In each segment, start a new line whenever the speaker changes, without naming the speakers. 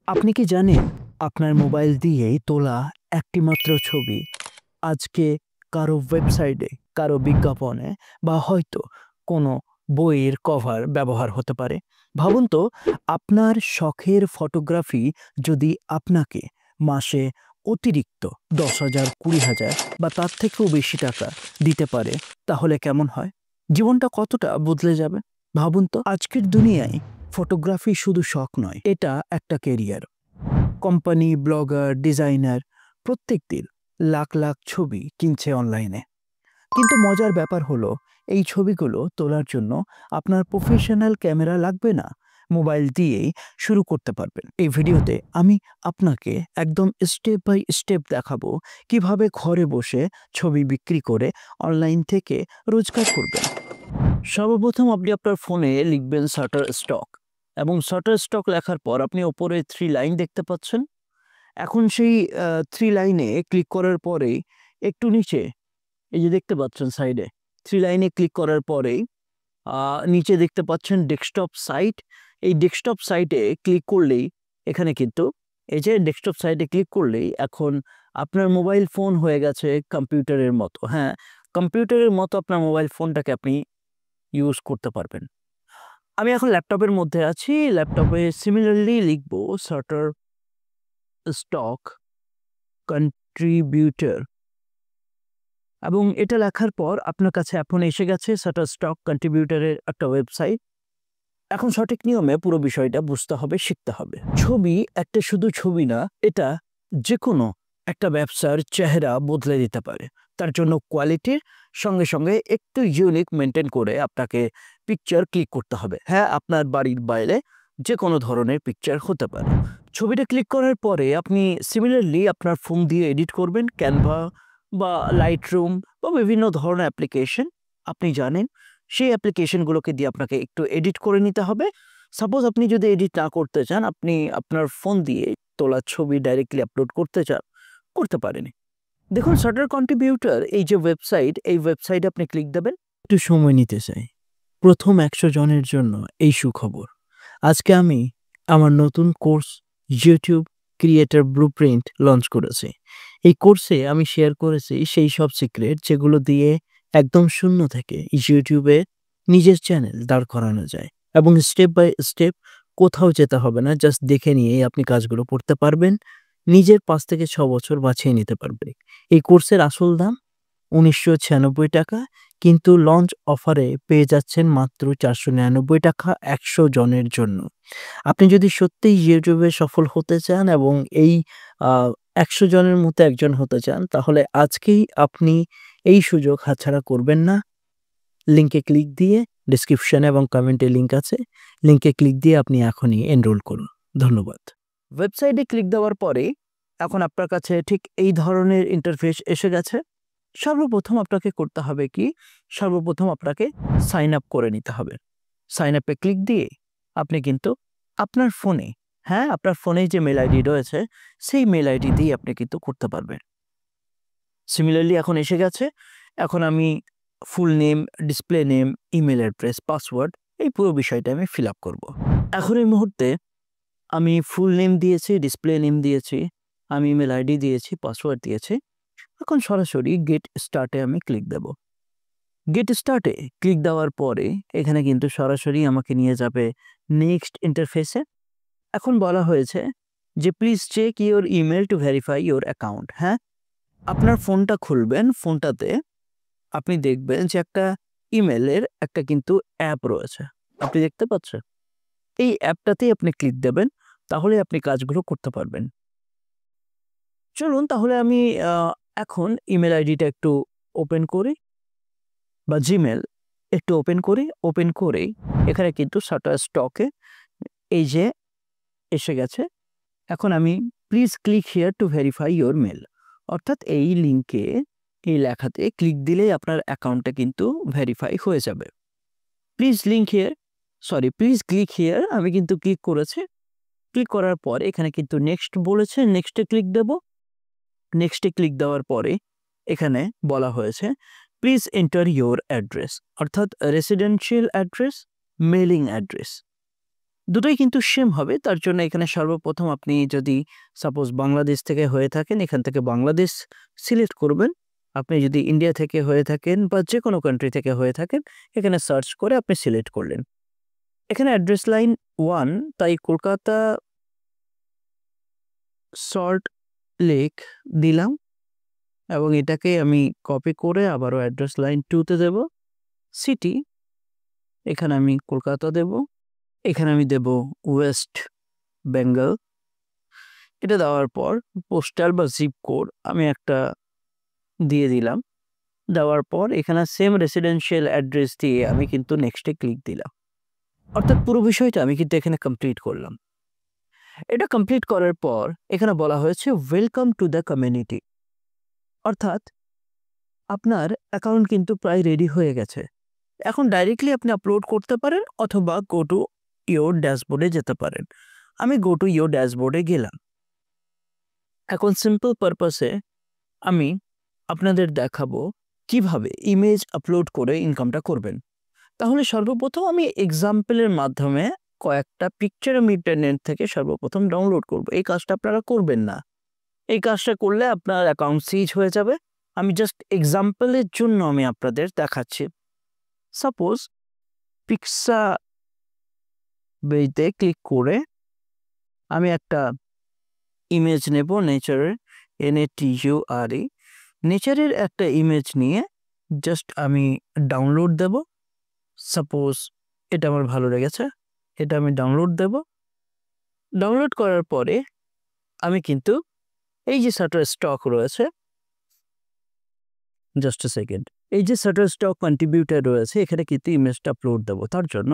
আপনি কি জানেন আপনার মোবাইল দিয়েই তোলা একটি মাত্র ছবি আজকে কারো ওয়েবসাইটে, কারো বিজ্ঞাপনে বা হয়তো কোনো বইয়ের কভার ব্যবহার হতে পারে? ভাবুন তো, আপনার শখের ফটোগ্রাফি যদি আপনাকে মাসে অতিরিক্ত ১০,০০০, ২০,০০০ বা তার থেকেও বেশি টাকা দিতে পারে, তাহলে কেমন হয়? জীবনটা কতটা বদলে যাবে ভাবুন তো। আজকের দুনিয়ায় ফটোগ্রাফি শুধু শখ নয়, এটা একটা কেরিয়ার। কোম্পানি, ব্লগার, ডিজাইনার প্রত্যেকদিন লাখ লাখ ছবি কিনছে অনলাইনে। কিন্তু মজার ব্যাপার হলো, এই ছবিগুলো তোলার জন্য আপনার প্রফেশনাল ক্যামেরা লাগবে না। মোবাইল দিয়েই শুরু করতে পারবেন। এই ভিডিওতে আমি আপনাকে একদম স্টেপ বাই স্টেপ দেখাবো কিভাবে ঘরে বসে ছবি বিক্রি করে অনলাইন থেকে রোজগার করবেন। সর্বপ্রথম আপনি আপনার ফোনে লিখবেন শাটার স্টক, এবং শাটার স্টক লেখার পর আপনি ওপরে 3 লাইন দেখতে পাচ্ছেন। এখন সেই 3 লাইনে ক্লিক করার পরেই একটু নিচে এই যে দেখতে পাচ্ছেন সাইডে 3 লাইনে ক্লিক করার পরেই নিচে দেখতে পাচ্ছেন ডেস্কটপ সাইট। এই ডেস্কটপ সাইটে ক্লিক করলেই এখানে কিন্তু এই যে ডেস্কটপ সাইটে ক্লিক করলেই এখন আপনার মোবাইল ফোন হয়ে গেছে কম্পিউটারের মতো। হ্যাঁ, কম্পিউটারের মতো আপনার মোবাইল ফোনটাকে আপনি ইউজ করতে পারবেন। আমি এখন ল্যাপটপের মধ্যে আছি। ল্যাপটপে সিমিলারলি লিখবো শাটার স্টক কন্ট্রিবিউটর, এবং এটা লেখার পর আপনার কাছে এখন এসে গেছে শাটার স্টক কন্ট্রিবিউটরের একটা ওয়েবসাইট। এখন সঠিক নিয়মে পুরো বিষয়টা বুঝতে হবে, শিখতে হবে। ছবি একটা শুধু ছবি না, এটা যে কোনো একটা ব্যবসার চেহারা বদলে দিতে পারে। তার জন্য কোয়ালিটির সঙ্গে সঙ্গে একটু ইউনিক মেনটেন করে আপনাকে পিকচার ক্লিক করতে হবে। হ্যাঁ, আপনার বাড়ির বাইরে যে কোনো ধরনের পিকচার হতে পারে। ছবিটা ক্লিক করার পরে আপনি সিমিলারলি আপনার ফোন দিয়ে এডিট করবেন। ক্যানভা বা লাইটরুম বা বিভিন্ন ধরনের অ্যাপ্লিকেশন আপনি জানেন, সেই অ্যাপ্লিকেশনগুলোকে দিয়ে আপনাকে একটু এডিট করে নিতে হবে। সাপোজ আপনি যদি এডিট না করতে চান, আপনি আপনার ফোন দিয়ে তোলা ছবি ডাইরেক্টলি আপলোড করতে চান, করতে পারেন। দেখুন, শাটার কন্ট্রিবিউটর এই যে ওয়েবসাইট, এই ওয়েবসাইটে আপনি ক্লিক দেবেন। একটু সময় নিতে চাই। প্রথম ১০০ জনের জন্য এই সুখবর। আজকে আমি আমার নতুন course YouTube creator blueprint launch করেছি। এই কোর্সে আমি শেয়ার করেছি সেই সব সিক্রেট যেগুলো দিয়ে একদম শূন্য থেকে ইউটিউবে নিজের চ্যানেল দাঁড় করানো যায়, এবং স্টেপ বাই স্টেপ কোথাও যেতে হবে না, জাস্ট দেখে নিয়েই আপনি কাজগুলো করতে পারবেন। নিজের ৫ থেকে ৬ বছর বাঁচিয়ে নিতে পারবে। এই কোর্সের আসল দাম ১৯৯৬ টাকা, কিন্তু লঞ্চ অফারে পেয়ে যাচ্ছেন মাত্র ৪৯৯ টাকা ১০০ জনের জন্য। আপনি যদি সত্যিই ইউটিউবে সফল হতে চান এবং এই ১০০ জনের মতো একজন হতে চান, তাহলে আজকেই আপনি এই সুযোগ হাতছাড়া করবেন না। লিঙ্কে ক্লিক দিয়ে, ডেসক্রিপশনে এবং কমেন্টে লিঙ্ক আছে, লিঙ্কে ক্লিক দিয়ে আপনি এখনই এনরোল করুন। ধন্যবাদ। ওয়েবসাইটে ক্লিক দেওয়ার পরে এখন আপনার কাছে ঠিক এই ধরনের ইন্টারফেস এসে গেছে। সর্বপ্রথম আপনাকে করতে হবে কি, সর্বপ্রথম আপনাকে সাইন আপ করে নিতে হবে। সাইন আপে ক্লিক দিয়ে আপনি কিন্তু আপনার ফোনে, হ্যাঁ, আপনার ফোনে যে মেল আইডি রয়েছে সেই মেল আইডি দিয়ে আপনি কিন্তু করতে পারবেন। সিমিলারলি এখন এসে গেছে। এখন আমি full name, display name, email address, password, এই পুরো বিষয়টা আমি ফিল আপ করবো। এখন এই মুহূর্তে আমি ফুল নেম দিয়েছি, ডিসপ্লে নেম দিয়েছি, আমি ইমেল আইডি দিয়েছি, পাসওয়ার্ড দিয়েছি। এখন সরাসরি গেট স্টার্টে আমি ক্লিক দেব। গেট স্টার্টে ক্লিক দেওয়ার পরে এখানে কিন্তু সরাসরি আমাকে নিয়ে যাবে নেক্সট ইন্টারফেসে। এখন বলা হয়েছে যে please check your email to verify your account. হ্যাঁ, আপনার ফোনটা খুলবেন, ফোনটাতে আপনি দেখবেন যে একটা ইমেলের একটা কিন্তু অ্যাপ রয়েছে, আপনি দেখতে পাচ্ছেন। এই অ্যাপটাতেই আপনি ক্লিক দেবেন, তাহলে আপনি কাজগুলো করতে পারবেন। চলুন তাহলে আমি এখন ইমেল আইডিটা একটু ওপেন করি, বা জিমেল একটু ওপেন করি। ওপেন করেই এখানে কিন্তু শাটার স্টকে এই যে এসে গেছে। এখন আমি please click here to verify your mail, অর্থাৎ এই লিঙ্কে, এই লেখাতে ক্লিক দিলেই আপনার অ্যাকাউন্টটা কিন্তু ভেরিফাই হয়ে যাবে। Please link here, sorry, please click here, আমি কিন্তু ক্লিক করেছি। ক্লিক করার পর এখানে কিন্তু নেক্সট বলেছে, নেক্সটে ক্লিক দেব। নেক্সটে ক্লিক দেওয়ার পরে এখানে বলা হয়েছে প্লিজ এন্টার ইউর অ্যাড্রেস, অর্থাৎ রেসিডেন্সিয়াল অ্যাড্রেস, মেলিং অ্যাড্রেস। দুটোই কিন্তু সেম হবে। তার জন্য এখানে সর্বপ্রথম আপনি যদি সাপোজ বাংলাদেশ থেকে হয়ে থাকেন, এখান থেকে বাংলাদেশ সিলেক্ট করবেন। আপনি যদি ইন্ডিয়া থেকে হয়ে থাকেন বা যে কোনো কান্ট্রি থেকে হয়ে থাকেন, এখানে সার্চ করে আপনি সিলেক্ট করলেন। এখানে অ্যাড্রেস লাইন 1, তাই কলকাতা সল্ট লেক দিলাম এবং এটাকে আমি কপি করে আবারও অ্যাড্রেস লাইন 2তে দেব। সিটি এখানে আমি কলকাতা দেব, এখানে আমি দেব ওয়েস্ট বেঙ্গল। এটা দেওয়ার পর পোস্টাল বা জিপ কোড আমি একটা দিয়ে দিলাম। দেওয়ার পর এখানে সেম রেসিডেন্সিয়াল অ্যাড্রেস দিয়ে আমি কিন্তু নেক্সটে ক্লিক দিলাম। অর্থাৎ পুরো বিষয়টা আমি কিন্তু এখানে কমপ্লিট করলাম। এটা কমপ্লিট করার পর এখানে বলা হয়েছে ওয়েলকাম টু দ্য কমিউনিটি, অর্থাৎ আপনার অ্যাকাউন্ট কিন্তু প্রায় রেডি হয়ে গেছে। এখন ডাইরেক্টলি আপনি আপলোড করতে পারেন অথবা গো টু ইয়োর ড্যাশবোর্ডে যেতে পারেন। আমি গো টু ইয়োর ড্যাশবোর্ডে গেলাম। এখন সিম্পল পারপাসে আমি আপনাদের দেখাবো কিভাবে ইমেজ আপলোড করে ইনকামটা করবেন। তাহলে সর্বপ্রথম আমি এক্সাম্পলের মাধ্যমে কয়েকটা পিকচার আমি ইন্টারনেট থেকে সর্বপ্রথম ডাউনলোড করব। এই কাজটা আপনারা করবেন না। এই কাজটা করলে আপনার অ্যাকাউন্ট সিজ হয়ে যাবে। আমি জাস্ট এক্সাম্পলের জন্য আমি আপনাদের দেখাচ্ছি। সাপোজ পিক্সাবেইতে ক্লিক করে আমি একটা ইমেজ নেব নেচারের, NATURE, নেচারের একটা ইমেজ নিয়ে জাস্ট আমি ডাউনলোড দেব। সাপোজ এটা আমার ভালো লেগেছে, এটা আমি ডাউনলোড দেব। ডাউনলোড করার পরে আমি কিন্তু এই যে শাটারস্টক রয়েছে, জাস্ট এ সেকেন্ড, এই যে শাটারস্টক কন্ট্রিবিউটর রয়েছে এখানে কিন্তু ইমেজটা আপলোড দেব। তার জন্য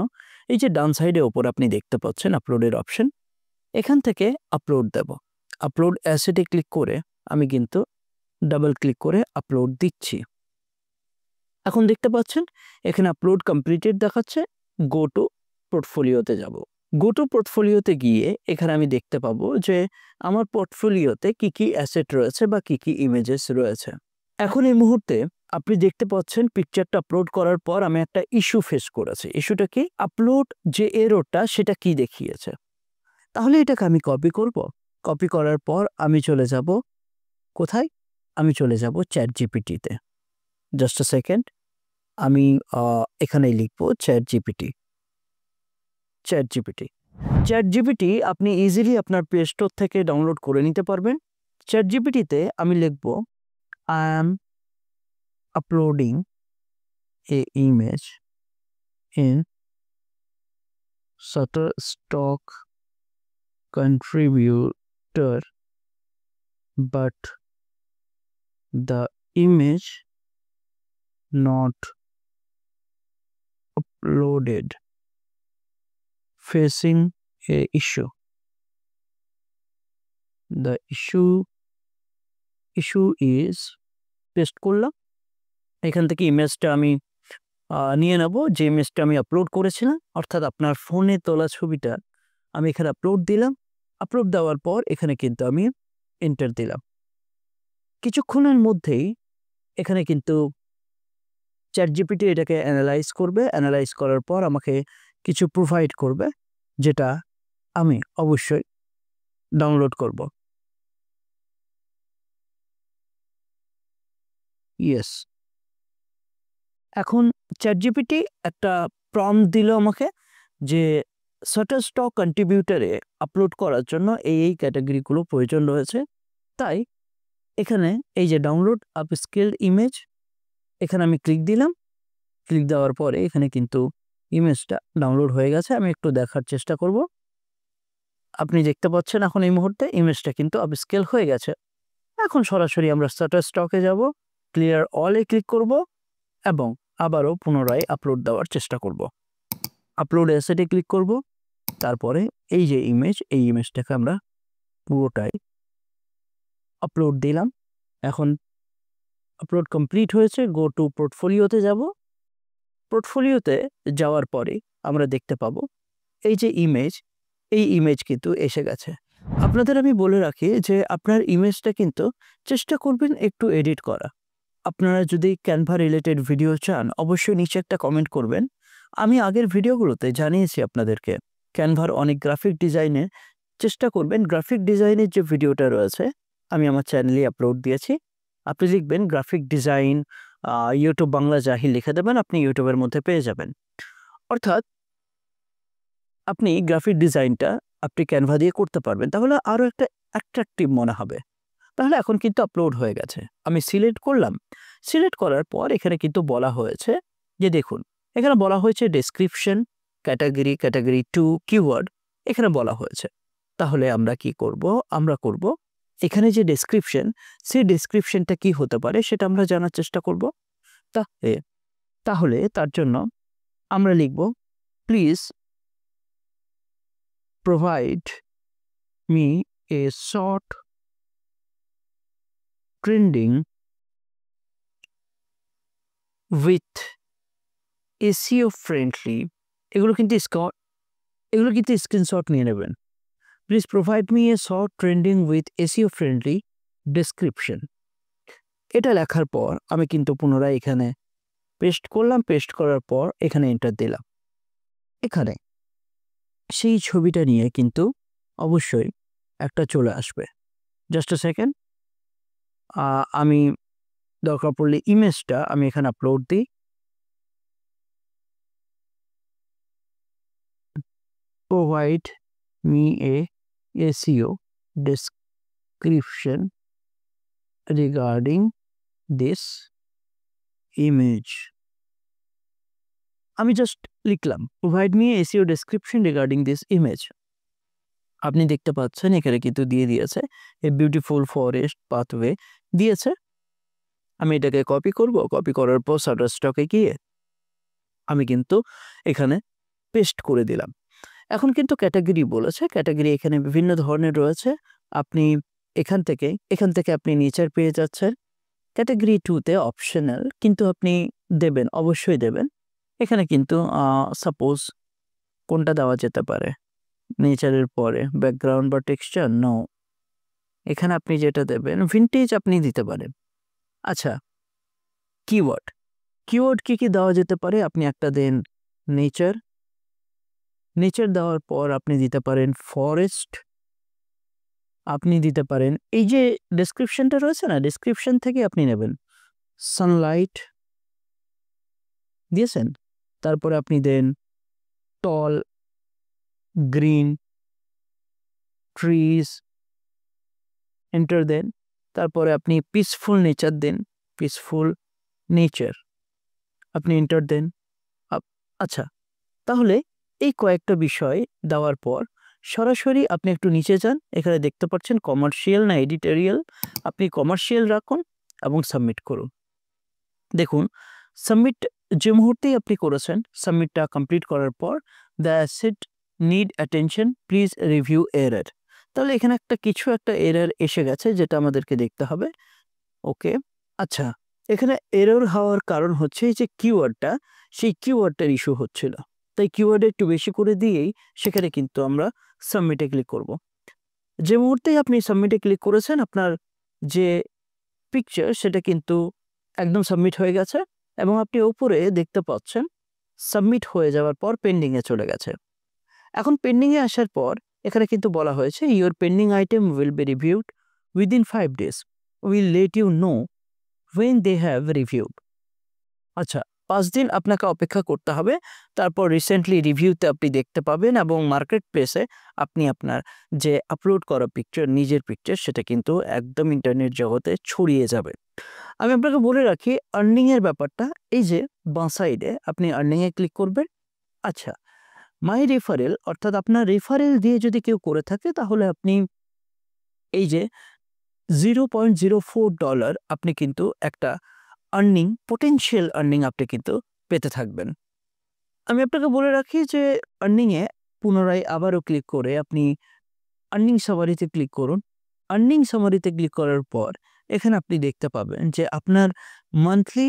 এই যে ডান সাইডে ওপর আপনি দেখতে পাচ্ছেন আপলোডের অপশন, এখান থেকে আপলোড দেব। আপলোড অ্যাসেটে ক্লিক করে আমি কিন্তু ডাবল ক্লিক করে আপলোড দিচ্ছি। এখন দেখতে পাচ্ছেন এখানে আপলোড কমপ্লিটেড দেখাচ্ছে। গো টু পোর্টফোলিওতে যাব। গো টু পোর্টফোলিওতে গিয়ে এখানে আমি দেখতে পাবো যে আমার পোর্টফোলিওতে কি কি অ্যাসেট রয়েছে বা কি কি ইমেজেস রয়েছে। এখন এই মুহূর্তে আপনি দেখতে পাচ্ছেন পিকচারটা আপলোড করার পর আমি একটা ইস্যু ফেস করেছি। ইস্যুটা কি? আপলোড যে এররটা সেটা কি দেখিয়েছে। তাহলে এটাকে আমি কপি করব। কপি করার পর আমি চলে যাব কোথায়? আমি চলে যাব ChatGPT-তে। জাস্ট আ সেকেন্ড, আমি এখানে লিখব ChatGPT আপনি ইজিলি আপনার প্লে স্টোর থেকে ডাউনলোড করে নিতে পারবেন। ChatGPT-তে আমি লিখব I am uploading a image in Shutterstock contributor, but the image not uploaded facing a issue. The issue is paste করলাম। এখান থেকে ইমেজটা আমি নিয়ে নেব যে ইমেজটা আমি আপলোড করেছিলাম, অর্থাৎ আপনার ফোনে তোলা ছবিটা আমি এখানে আপলোড দিলাম। আপলোড দেওয়ার পর এখানে কিন্তু আমি এন্টার দিলাম। কিছুক্ষণের মধ্যেই এখানে কিন্তু ChatGPT এটাকে অ্যানালাইজ করবে। অ্যানালাইজ করার পর আমাকে কিছু প্রোভাইড করবে, যেটা আমি অবশ্যই ডাউনলোড করব। ইয়েস। এখন ChatGPT একটা প্রম্পট দিল আমাকে যে Shutterstock কন্ট্রিবিউটরে আপলোড করার জন্য এই ক্যাটাগরিগুলো প্রয়োজন রয়েছে। তাই এখানে এই যে ডাউনলোড আপস্কেলড ইমেজ, এখানে আমি ক্লিক দিলাম। ক্লিক দেওয়ার পরে এখানে কিন্তু ইমেজটা ডাউনলোড হয়ে গেছে। আমি একটু দেখার চেষ্টা করব। আপনি দেখতে পাচ্ছেন এখন এই মুহূর্তে ইমেজটা কিন্তু আপস্কেল হয়ে গেছে। এখন সরাসরি আমরা Shutterstock-এ যাব, ক্লিয়ার অলে ক্লিক করব এবং আবারও পুনরায় আপলোড দেওয়ার চেষ্টা করব। আপলোড অ্যাসেটে ক্লিক করব। তারপরে এই যে ইমেজ, এই ইমেজটাকে আমরা পুরোটাই আপলোড দিলাম। এখন আপলোড কমপ্লিট হয়েছে। গো টু পোর্টফোলিওতে যাব। পোর্টফোলিওতে যাওয়ার পরে আমরা দেখতে পাবো এই যে ইমেজ, এই ইমেজ কিন্তু এসে গেছে। আপনাদের আমি বলে রাখি যে আপনার ইমেজটা কিন্তু চেষ্টা করবেন একটু এডিট করা। আপনারা যদি ক্যানভা রিলেটেড ভিডিও চান অবশ্যই নিচে একটা কমেন্ট করবেন। আমি আগের ভিডিওগুলোতে জানিয়েছি আপনাদেরকে ক্যানভার অনেক গ্রাফিক ডিজাইনের চেষ্টা করবেন। গ্রাফিক ডিজাইনের যে ভিডিওটা রয়েছে আমি আমার চ্যানেলে আপলোড দিয়েছি। আপনি লিখবেন গ্রাফিক ডিজাইন ইউটিউব বাংলা জাহির লিখে দেবেন, আপনি ইউটিউবের মধ্যে পেয়ে যাবেন। অর্থাৎ আপনি গ্রাফিক ডিজাইনটা আপনি ক্যানভা দিয়ে করতে পারবেন, তাহলে আরও একটা অ্যাট্রাকটিভ মনে হবে। তাহলে এখন কিন্তু আপলোড হয়ে গেছে, আমি সিলেক্ট করলাম। সিলেক্ট করার পর এখানে কিন্তু বলা হয়েছে যে দেখুন এখানে বলা হয়েছে ডেসক্রিপশন, ক্যাটাগরি, ক্যাটাগরি 2, কিওয়ার্ড এখানে বলা হয়েছে। তাহলে আমরা কি করব? আমরা করব এখানে যে ডেসক্রিপশন, সেই ডেসক্রিপশনটা কি হতে পারে সেটা আমরা জানার চেষ্টা করব। তাহলে তার জন্য আমরা লিখব please provide me a short trending with SEO friendly, এগুলো কিন্তু স্ক্রিনশট নিয়ে নেবেন। Please provide me a short trending with SEO friendly description. এটা লেখার পর আমি কিন্তু পুনরায় এখানে পেস্ট করলাম। পেস্ট করার পর এখানে এন্টার দিলাম। এখানে সেই ছবিটা নিয়ে কিন্তু অবশ্যই একটা চলে আসবে। জাস্ট আ সেকেন্ড, আমি দরকার পড়লে ইমেজটা আমি এখানে আপলোড দিই। Provide me a SEO description regarding this image. আমি জাস্ট লিখলাম provide me SEO description regarding this image. আপনি দেখতে পাচ্ছেন এখানে কিন্তু দিয়ে দিয়েছে এ বিউটিফুল ফরেস্ট পাথওয়ে দিয়েছে। আমি এটাকে কপি করব। কপি করার পর শাটারস্টকে গিয়ে আমি কিন্তু এখানে পেস্ট করে দিলাম। এখন কিন্তু ক্যাটাগরি বলেছে, ক্যাটাগরি এখানে বিভিন্ন ধরনের রয়েছে। আপনি এখান থেকে আপনি নেচার পেয়ে যাচ্ছেন। ক্যাটাগরি 2তে অপশনাল, কিন্তু আপনি দেবেন, অবশ্যই দেবেন। এখানে কিন্তু সাপোজ কোনটা দেওয়া যেতে পারে নেচারের পরে, ব্যাকগ্রাউন্ড বা টেক্সচার, নো। এখানে আপনি যেটা দেবেন ভিনটেজ আপনি দিতে পারেন। আচ্ছা, কিওয়ার্ড কি দেওয়া যেতে পারে? আপনি একটা দেন নেচার। নেচার দেওয়ার পর আপনি দিতে পারেন ফরেস্ট, আপনি দিতে পারেন এই যে ডেসক্রিপশনটা রয়েছে না, ডেসক্রিপশন থেকে আপনি নেবেন সানলাইট দিয়েছেন। তারপরে আপনি দেন টল গ্রিন ট্রিজ, এন্টার দেন। তারপরে আপনি পিসফুল নেচার দেন, পিসফুল নেচার আপনি এন্টার দেন। আচ্ছা, তাহলে এই কয়েকটা বিষয় দেওয়ার পর সরাসরি আপনি একটু নিচে যান। এখানে দেখতে পাচ্ছেন কমার্শিয়াল না এডিটোরিয়াল, আপনি কমার্শিয়াল রাখুন এবং সাবমিট করুন। দেখুন সাবমিট যে মুহূর্তেই আপনি করেছেন, সাবমিটটা কমপ্লিট করার পর the asset need attention, please review error. তাহলে এখানে কিছু একটা এরর এসে গেছে যেটা আমাদেরকে দেখতে হবে। ওকে, আচ্ছা, এখানে এরর হওয়ার কারণ হচ্ছে যে কিওয়ার্ডটা, সেই কিওয়ার্ডটার ইস্যু হচ্ছিল। তাই কিওয়ার্ডে একটু বেশি করে দিয়েই সেখানে কিন্তু আমরা সাবমিটে ক্লিক করব। যে মুহূর্তেই আপনি সাবমিটে ক্লিক করেছেন আপনার যে পিকচার সেটা কিন্তু একদম সাবমিট হয়ে গেছে এবং আপনি উপরে দেখতে পাচ্ছেন সাবমিট হয়ে যাওয়ার পর পেন্ডিংয়ে চলে গেছে। এখন পেন্ডিংয়ে আসার পর এখানে কিন্তু বলা হয়েছে your pending item will be reviewed within 5 days, will let you know when they have reviewed। আচ্ছা, 5 দিন আপনাকে অপেক্ষা করতে হবে, তারপর রিসেন্টলি রিভিউতে আপনি দেখতে পাবেন এবং মার্কেট প্লেসে আপনি আপনার যে আপলোড করা পিকচার, নিজের পিকচার, সেটা কিন্তু একদম ইন্টারনেট জগতে ছড়িয়ে যাবে। আমি আপনাকে বলে রাখি আর্নিংয়ের ব্যাপারটা, এই যে বাঁ সাইডে আপনি আর্নিংয়ে ক্লিক করবেন। আচ্ছা, মাই রেফারেল, অর্থাৎ আপনার রেফারেল দিয়ে যদি কেউ করে থাকে তাহলে আপনি এই যে $0.04 আপনি কিন্তু একটা আর্নিং, পোটেনশিয়াল আর্নিং আপনি কিন্তু পেতে থাকবেন। আমি আপনাকে বলে রাখি যে আর্নিংয়ে পুনরায় আবারও ক্লিক করে আপনি আর্নিং সামারিতে ক্লিক করুন। আর্নিং সামারিতে ক্লিক করার পর এখানে আপনি দেখতে পাবেন যে আপনার মান্থলি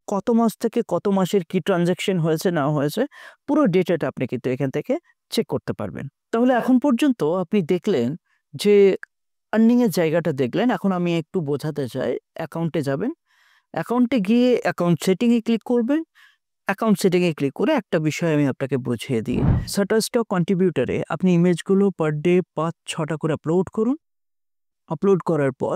কত মাস থেকে কত মাসের কি ট্রানজ্যাকশন হয়েছে না হয়েছে পুরো ডেটাটা আপনি কিন্তু এখান থেকে চেক করতে পারবেন। তাহলে এখন পর্যন্ত আপনি দেখলেন যে আর্নিংয়ের জায়গাটা দেখলেন। এখন আমি একটু বোঝাতে চাই, অ্যাকাউন্টে যাবেন, অ্যাকাউন্টে গিয়ে অ্যাকাউন্ট সেটিংয়ে ক্লিক করবেন। অ্যাকাউন্ট সেটিংয়ে ক্লিক করে একটা বিষয় আমি আপনাকে বুঝিয়ে দিই। শাটারস্টক কন্ট্রিবিউটরে আপনি ইমেজগুলো পার ডে ৫-৬টা করে আপলোড করুন। আপলোড করার পর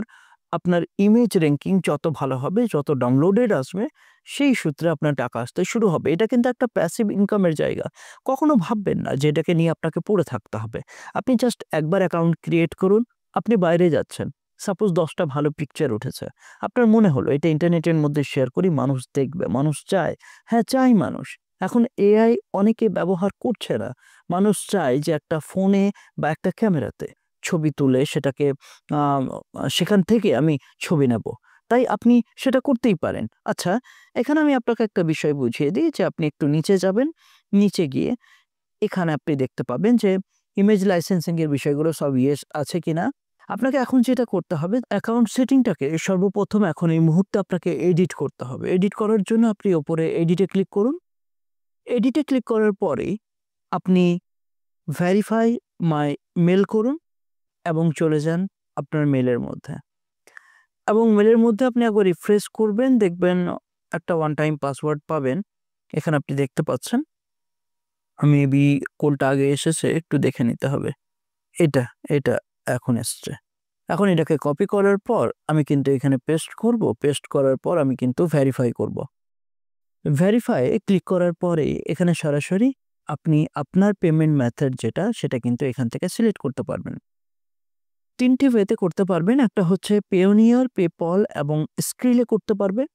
আপনার ইমেজ র্যাঙ্কিং যত ভালো হবে, যত ডাউনলোডেড আসবে, সেই সূত্রে আপনার টাকা আসতে শুরু হবে। এটা কিন্তু একটা প্যাসিভ ইনকামের জায়গা। কখনো ভাববেন না যে এটাকে নিয়ে আপনাকে পড়ে থাকতে হবে। আপনি জাস্ট একবার অ্যাকাউন্ট ক্রিয়েট করুন, আপনি বাইরে যাচ্ছেন। সাপোজ ১০টা ভালো পিকচার উঠেছে। আপনার মনে হলো এটা ইন্টারনেটের মধ্যে শেয়ার করি, মানুষ দেখবে, মানুষ চায়। হ্যাঁ, চায় মানুষ। এখন এআই অনেকে ব্যবহার করছে না। মানুষ চায় যে একটা ফোনে বা একটা ক্যামেরাতে ছবি তুলে সেটাকে আ সেখান থেকে আমি ছবি নেব। তাই আপনি সেটা করতেই পারেন। আচ্ছা, এখানে আমি আপনাকে একটা বিষয় বুঝিয়ে দিই যে আপনি একটু নিচে যাবেন। নিচে গিয়ে এখানে আপনি দেখতে পাবেন যে ইমেজ লাইসেন্সিং এর বিষয়গুলো সব ইয়েস আছে কিনা। আপনাকে এখন যেটা করতে হবে, অ্যাকাউন্ট সেটিংটাকে সর্বপ্রথম এখন এই মুহূর্তে আপনাকে এডিট করতে হবে। এডিট করার জন্য আপনি ওপরে এডিটে ক্লিক করুন। এডিটে ক্লিক করার পরেই আপনি ভেরিফাই মাই মেইল করুন এবং চলে যান আপনার মেইলের মধ্যে। এবং মেইলের মধ্যে আপনি একবার রিফ্রেশ করবেন, দেখবেন একটা ওয়ান টাইম পাসওয়ার্ড পাবেন। এখানে আপনি দেখতে পাচ্ছেন। মেবি কোডটা আগে এসেছে, একটু দেখে নিতে হবে। এটা, এটা এখন এসছে। এখন এটাকে কপি করার পর আমি কিন্তু এখানে পেস্ট করব। পেস্ট করার পর আমি কিন্তু ভেরিফাই করব। ভেরিফাই ক্লিক করার পরেই এখানে সরাসরি আপনি আপনার পেমেন্ট মেথড যেটা, সেটা কিন্তু এখান থেকে সিলেক্ট করতে পারবেন। ৩টি ওয়েতে করতে পারবেন। একটা হচ্ছে পেওনিয়ার, পেপল এবং স্ক্রিলে করতে পারবেন।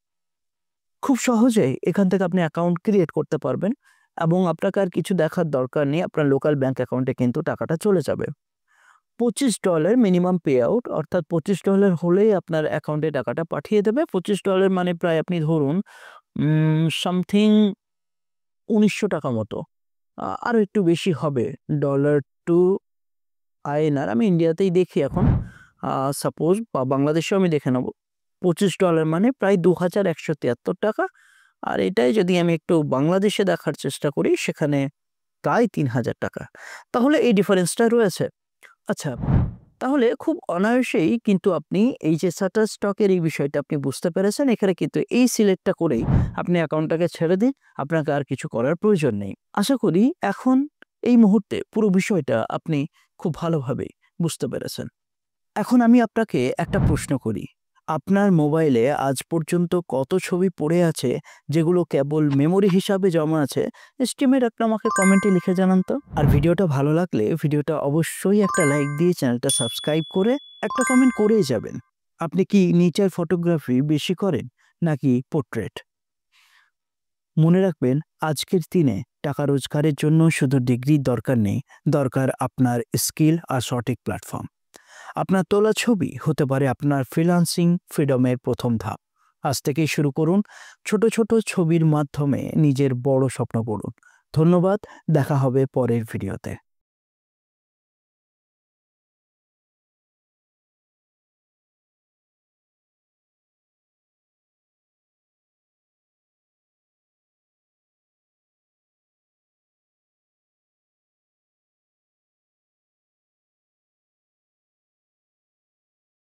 খুব সহজেই এখান থেকে আপনি অ্যাকাউন্ট ক্রিয়েট করতে পারবেন এবং আপনাকে আর কিছু দেখার দরকার নেই। আপনার লোকাল ব্যাংক অ্যাকাউন্টে কিন্তু টাকাটা চলে যাবে। $25 মিনিমাম পে আউট, অর্থাৎ $25 হলেই আপনার অ্যাকাউন্টে টাকাটা পাঠিয়ে দেবে। $25 মানে প্রায় আপনি ধরুন সামথিং ৳১৯০০ মতো। আরো একটু বেশি হবে। ডলার টু আইএনআর, আমি ইন্ডিয়াতেই দেখি এখন। সাপোজ বাংলাদেশেও আমি দেখে নেব। $25 মানে প্রায় ৳২,১৭৩ আর এটাই যদি আমি একটু বাংলাদেশে দেখার চেষ্টা করি, সেখানে প্রায় ৳৩,০০০। তাহলে এই ডিফারেন্সটা রয়েছে। আচ্ছা, তাহলে খুব অনায়াসেই কিন্তু আপনি এই যে শাটারস্টকের এই বিষয়টা আপনি বুঝতে পেরেছেন। এখানে কিন্তু এই সিলেক্টটা করেই আপনি অ্যাকাউন্টটাকে ছেড়ে দিন। আপনাকে আর কিছু করার প্রয়োজন নেই। আশা করি এখন এই মুহূর্তে পুরো বিষয়টা আপনি খুব ভালোভাবেই বুঝতে পেরেছেন। এখন আমি আপনাকে একটা প্রশ্ন করি। আপনার মোবাইলে আজ পর্যন্ত কত ছবি পড়ে আছে যেগুলো কেবল মেমোরি হিসাবে জমা আছে? এস্টিমেট আপনি আমাকে কমেন্টে লিখে জানান তো। আর ভিডিওটা ভালো লাগলে ভিডিওটা অবশ্যই একটা লাইক দিয়ে চ্যানেলটা সাবস্ক্রাইব করে একটা কমেন্ট করেই যাবেন। আপনি কি নেচার ফটোগ্রাফি বেশি করেন নাকি পোর্ট্রেট? মনে রাখবেন, আজকের দিনে টাকা রোজগারের জন্য শুধু ডিগ্রির দরকার নেই, দরকার আপনার স্কিল আর সঠিক প্ল্যাটফর্ম। আপনার তোলা ছবি হতে পারে আপনার ফ্রিল্যান্সিং ফ্রিডমের প্রথম ধাপ। আজ থেকেই শুরু করুন। ছোট ছোট ছবির মাধ্যমে নিজের বড় স্বপ্ন পূরণ। ধন্যবাদ। দেখা হবে পরের ভিডিওতে।